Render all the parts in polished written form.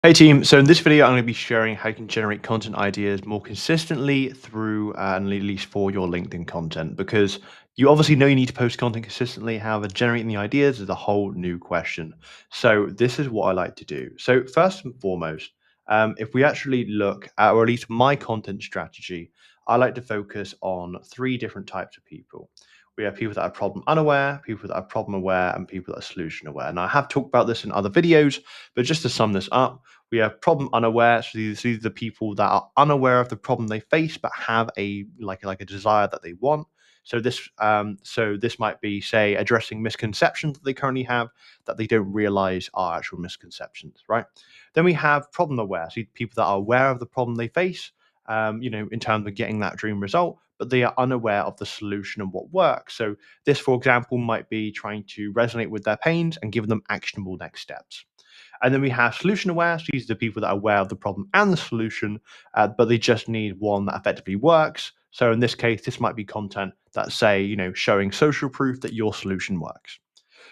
Hey team, so in this video I'm going to be sharing how you can generate content ideas more consistently through and at least for your LinkedIn content because you obviously know you need to post content consistently. However, generating the ideas is a whole new question. So this is what I like to do. So first and foremost, if we actually look at, or at least my content strategy, I like to focus on three different types of people. We have people that are problem unaware, people that are problem aware, and people that are solution aware. Now I have talked about this in other videos, but just to sum this up, we have problem unaware. So these are the people that are unaware of the problem they face, but have a like a desire that they want. So this might be, say, addressing misconceptions that they currently have that they don't realize are actual misconceptions, right? Then we have problem aware, so people that are aware of the problem they face, in terms of getting that dream result, but they are unaware of the solution and what works. So this, for example, might be trying to resonate with their pains and give them actionable next steps. And then we have solution aware. So these are the people that are aware of the problem and the solution, but they just need one that effectively works. So in this case, this might be content that say, showing social proof that your solution works.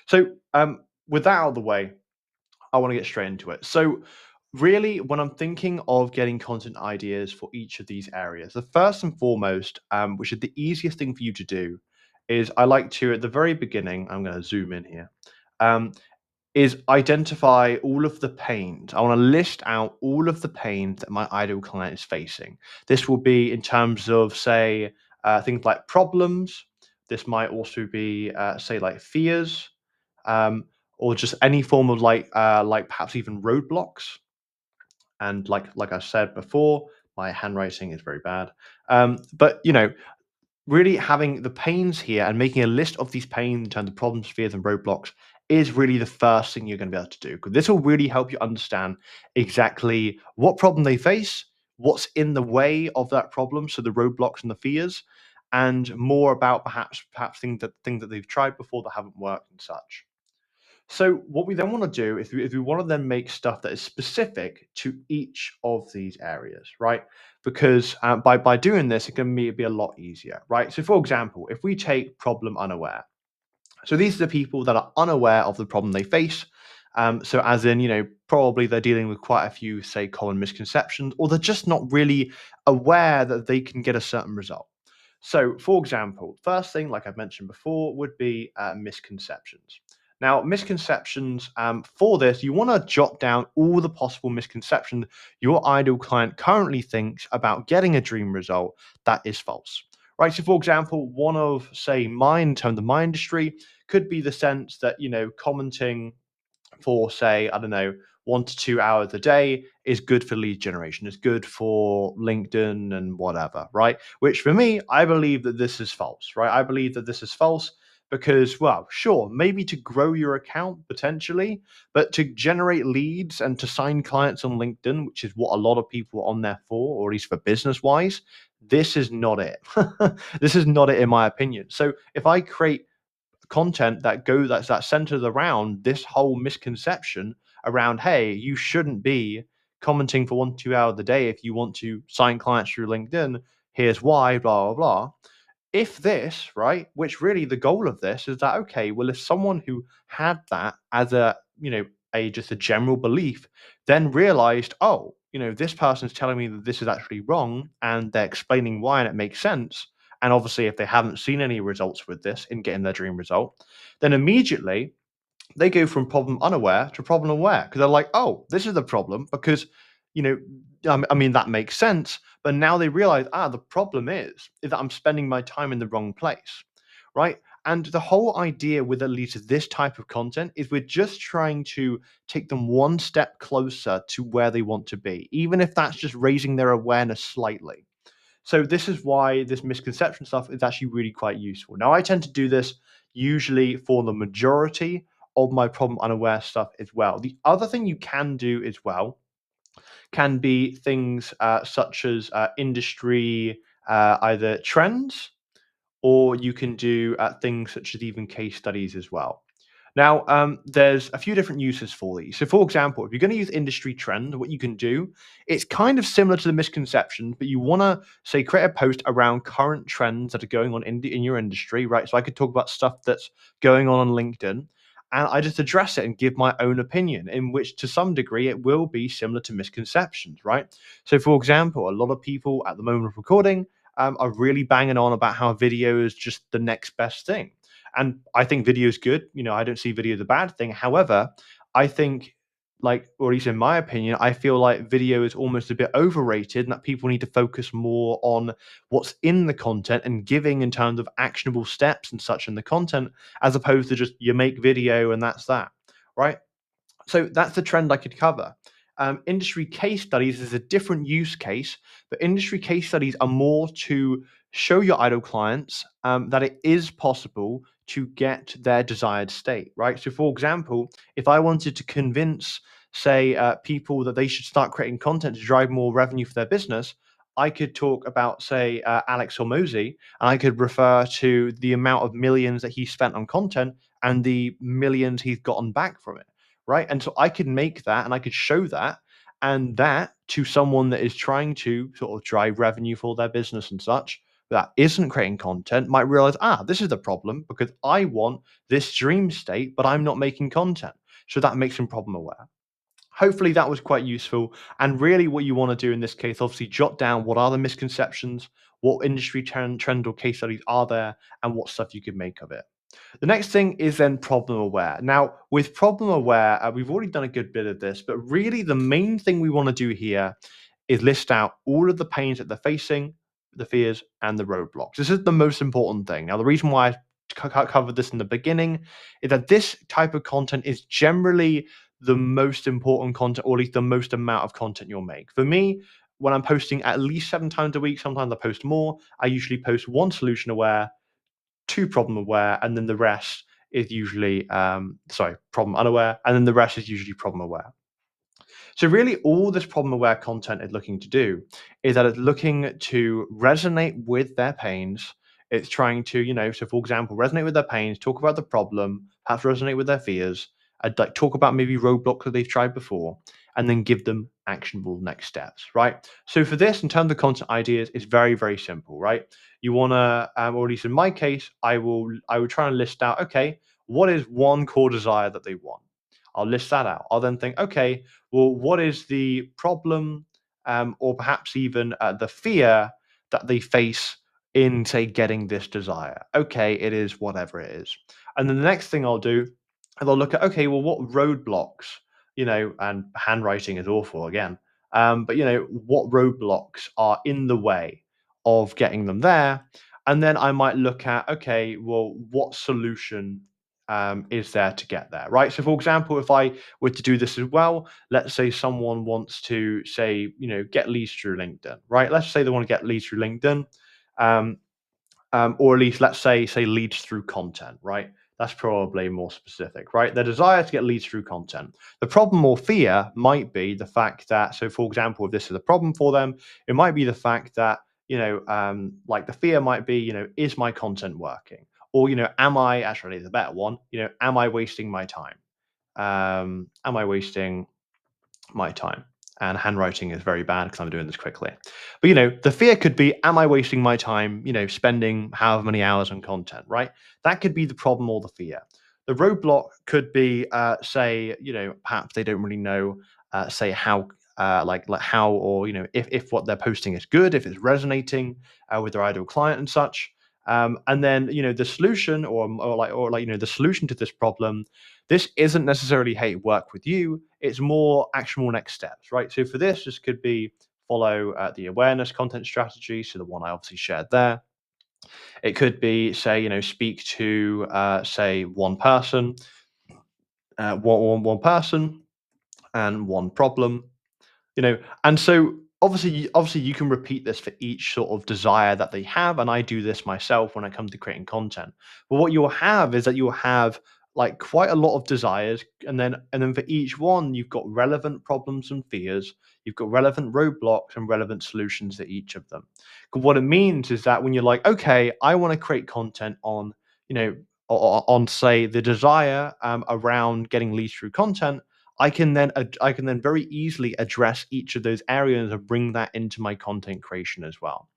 So with that out of the way, I want to get straight into it. So really, when I'm thinking of getting content ideas for each of these areas, the first and foremost, which is the easiest thing for you to do, is I like to, at the very beginning, I'm going to zoom in here. Um, is identify all of the pains. I want to list out all of the pains that my ideal client is facing. This will be in terms of, say, things like problems. This might also be, say, like fears, um, or just any form of like perhaps even roadblocks. And like I said before, my handwriting is very bad. But really having the pains here and making a list of these pains in terms of problems, fears, and roadblocks is really the first thing you're going to be able to do. Because this will really help you understand exactly what problem they face, what's in the way of that problem, so the roadblocks and the fears, and more about perhaps things that they've tried before that haven't worked and such. So what we then want to do is we want to then make stuff that is specific to each of these areas, right? Because by doing this, it can be a lot easier, right? So for example, if we take problem unaware, so these are the people that are unaware of the problem they face. So as in, probably they're dealing with quite a few, say, common misconceptions, or they're just not really aware that they can get a certain result. So, for example, first thing, like I've mentioned before, would be misconceptions. Now, misconceptions, for this, you want to jot down all the possible misconceptions your ideal client currently thinks about getting a dream result that is false. Right. So, for example, one of, say, mine in terms of my industry could be the sense that, commenting for, say, I don't know, 1 to 2 hours a day is good for lead generation, is good for LinkedIn and whatever, right? Which for me, I believe that this is false, right? I believe that this is false because, well, sure, maybe to grow your account potentially, but to generate leads and to sign clients on LinkedIn, which is what a lot of people are on there for, or at least for business wise, this is not it. This is not it, in my opinion. So if I create content that's centered around this whole misconception around, hey, you shouldn't be commenting for 1 to 2 hours a day if you want to sign clients through LinkedIn. Here's why, blah blah blah. If this, right, which really the goal of this is that, okay, well, if someone who had that as a just a general belief then realized, oh, this person's telling me that this is actually wrong and they're explaining why and it makes sense, and obviously if they haven't seen any results with this in getting their dream result, then immediately they go from problem unaware to problem aware because they're like, oh, this is the problem because, you know, I mean, that makes sense. But now they realize, the problem is that I'm spending my time in the wrong place, right? And the whole idea with at least this type of content is we're just trying to take them one step closer to where they want to be, even if that's just raising their awareness slightly. So this is why this misconception stuff is actually really quite useful. Now, I tend to do this usually for the majority of my problem unaware stuff as well. The other thing you can do as well can be things such as industry either trends, or you can do things such as even case studies as well. Now, there's a few different uses for these. So, for example, if you're going to use industry trend, what you can do, it's kind of similar to the misconceptions, but you want to say create a post around current trends that are going on in your industry, right? So I could talk about stuff that's going on LinkedIn, and I just address it and give my own opinion, in which to some degree it will be similar to misconceptions, right? So, for example, a lot of people at the moment of recording are really banging on about how video is just the next best thing. And I think video is good. I don't see video as a bad thing. However, I think, like, or at least in my opinion, I feel like video is almost a bit overrated and that people need to focus more on what's in the content and giving in terms of actionable steps and such in the content, as opposed to just you make video and that's that, right? So that's the trend I could cover. Industry case studies is a different use case, but industry case studies are more to show your idle clients that it is possible to get their desired state, right? So, for example, if I wanted to convince, say, people that they should start creating content to drive more revenue for their business, I could talk about, say, Alex Hormozy, and I could refer to the amount of millions that he spent on content and the millions he's gotten back from it, right? And so I could make that and I could show that, and that to someone that is trying to sort of drive revenue for their business and such, that isn't creating content, might realize, this is the problem because I want this dream state, but I'm not making content. So that makes them problem aware. Hopefully that was quite useful. And really, what you want to do in this case, obviously, jot down what are the misconceptions, what industry trend or case studies are there, and what stuff you could make of it. The next thing is then problem aware. Now, with problem aware, we've already done a good bit of this, but really the main thing we want to do here is list out all of the pains that they're facing, the fears, and the roadblocks. This is the most important thing. Now, the reason why I covered this in the beginning is that this type of content is generally the most important content, or at least the most amount of content you'll make. For me, when I'm posting at least 7 times a week, sometimes I post more. I usually post one solution aware, two problem aware, and then the rest is usually problem unaware, and then the rest is usually problem aware. So really all this problem aware content is looking to do is that it's looking to resonate with their pains. It's trying to, so for example, resonate with their pains, talk about the problem, perhaps resonate with their fears, like talk about maybe roadblocks that they've tried before, and then give them actionable next steps, right? So for this, in terms of content ideas, it's very, very simple, right? You want to, or at least in my case, I would try and list out, okay, what is one core desire that they want? I'll list that out. I'll then think, okay, well, what is the problem, or perhaps even the fear that they face in, say, getting this desire? Okay, it is whatever it is. And then the next thing I'll do is I'll look at, okay, well, what roadblocks, and handwriting is awful again, but, what roadblocks are in the way of getting them there? And then I might look at, okay, well, what solution is there to get there, right? So, for example, if I were to do this as well, let's say someone wants to say, get leads through LinkedIn, right? Let's say they want to get leads through LinkedIn, um, or at least let's say leads through content, right? That's probably more specific, right? The desire to get leads through content. The problem or fear might be the fact that, so for example, if this is a problem for them, it might be the fact that, like the fear might be, is my content working? Or, am I actually the better one? Am I wasting my time? Am I wasting my time? And handwriting is very bad because I'm doing this quickly. But the fear could be, am I wasting my time, spending however many hours on content, right? That could be the problem or the fear. The roadblock could be, say, perhaps they don't really know, say how, like how, or if what they're posting is good, if it's resonating with their ideal client and such. And then the solution, or the solution to this problem, this isn't necessarily, hey, work with you. It's more actionable next steps, right? So for this could be follow the awareness content strategy. So the one I obviously shared there. It could be, say, speak to, say, one person, one person, and one problem, and so obviously you can repeat this for each sort of desire that they have, and I do this myself when it comes to creating content. But what you'll have is that you'll have like quite a lot of desires, and then for each one you've got relevant problems and fears, you've got relevant roadblocks and relevant solutions to each of them. 'Cause what it means is that when you're like, okay, I want to create content on, on, say, the desire around getting leads through content, I can then very easily address each of those areas and bring that into my content creation as well.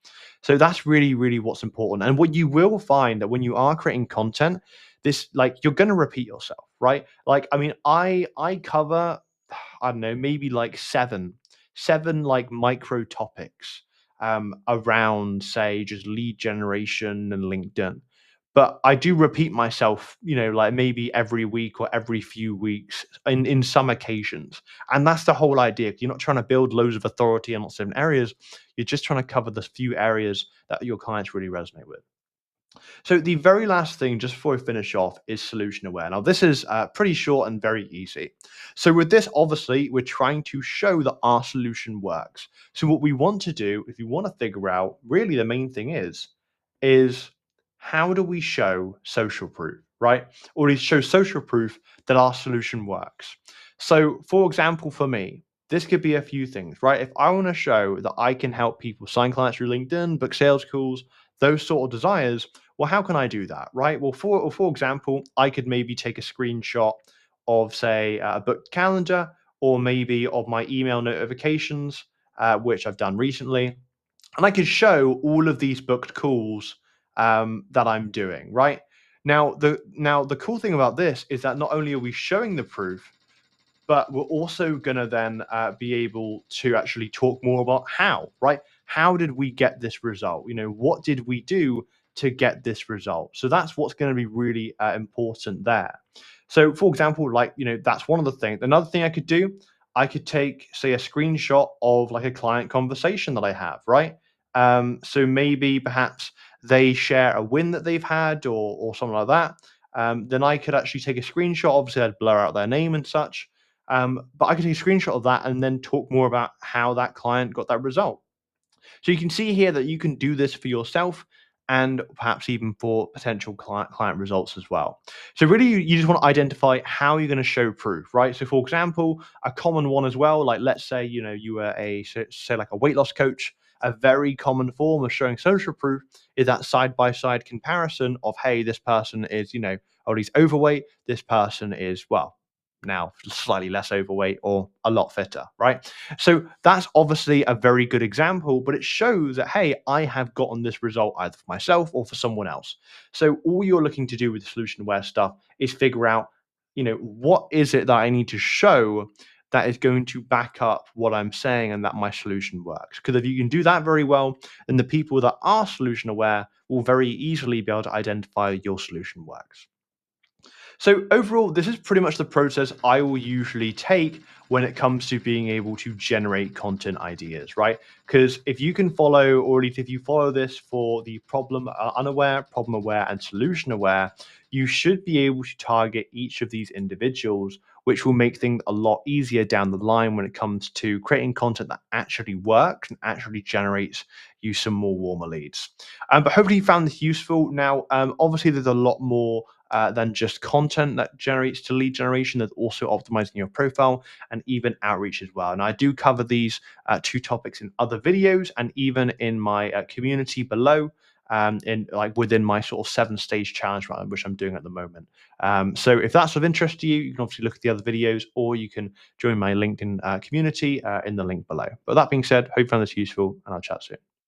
So that's really, really what's important. And what you will find that when you are creating content, this, like, you're going to repeat yourself, right? Like, I mean, I cover, I don't know, maybe like seven like micro topics around, say, just lead generation and LinkedIn. But I do repeat myself, like maybe every week or every few weeks in some occasions. And that's the whole idea. You're not trying to build loads of authority in lots of different areas. You're just trying to cover the few areas that your clients really resonate with. So the very last thing, just before we finish off, is solution aware. Now, this is pretty short and very easy. So with this, obviously, we're trying to show that our solution works. So what we want to do, if you want to figure out, really the main thing is how do we show social proof, right? Or at least show social proof that our solution works. So, for example, for me, this could be a few things, right? If I want to show that I can help people sign clients through LinkedIn, book sales calls, those sort of desires, well, how can I do that, right? Well, for example, I could maybe take a screenshot of, say, a booked calendar, or maybe of my email notifications, which I've done recently, and I could show all of these booked calls that I'm doing. Right now, the cool thing about this is that not only are we showing the proof, but we're also going to then be able to actually talk more about how, right? How did we get this result? What did we do to get this result? So that's what's going to be really important there. So, for example, like, that's one of the things. Another thing I could do, I could take, say, a screenshot of like a client conversation that I have, right? So maybe perhaps they share a win that they've had, or something like that. Then I could actually take a screenshot. Obviously, I'd blur out their name and such, but I could take a screenshot of that and then talk more about how that client got that result. So you can see here that you can do this for yourself and perhaps even for potential client results as well. So really, you just want to identify how you're going to show proof, right? So for example, a common one as well, like let's say, you were say like a weight loss coach. A very common form of showing social proof is that side by side comparison of, hey, this person is, or he's overweight, this person is, well, now slightly less overweight or a lot fitter, right? So that's obviously a very good example, but it shows that, hey, I have gotten this result either for myself or for someone else. So all you're looking to do with the solution aware stuff is figure out, what is it that I need to show that is going to back up what I'm saying and that my solution works. Because if you can do that very well, then the people that are solution aware will very easily be able to identify your solution works. So overall, this is pretty much the process I will usually take when it comes to being able to generate content ideas, right? Because if you can follow, or at least if you follow this for the problem unaware, problem aware, and solution aware, you should be able to target each of these individuals, which will make things a lot easier down the line when it comes to creating content that actually works and actually generates you some more warmer leads. But hopefully you found this useful. Now, obviously, there's a lot more than just content that generates to lead generation. There's also optimizing your profile and even outreach as well. And I do cover these two topics in other videos and even in my community below. In like within my sort of 7-stage challenge, which I'm doing at the moment. So if that's of interest to you, you can obviously look at the other videos, or you can join my LinkedIn community in the link below. But that being said, hope you found this useful, and I'll chat soon.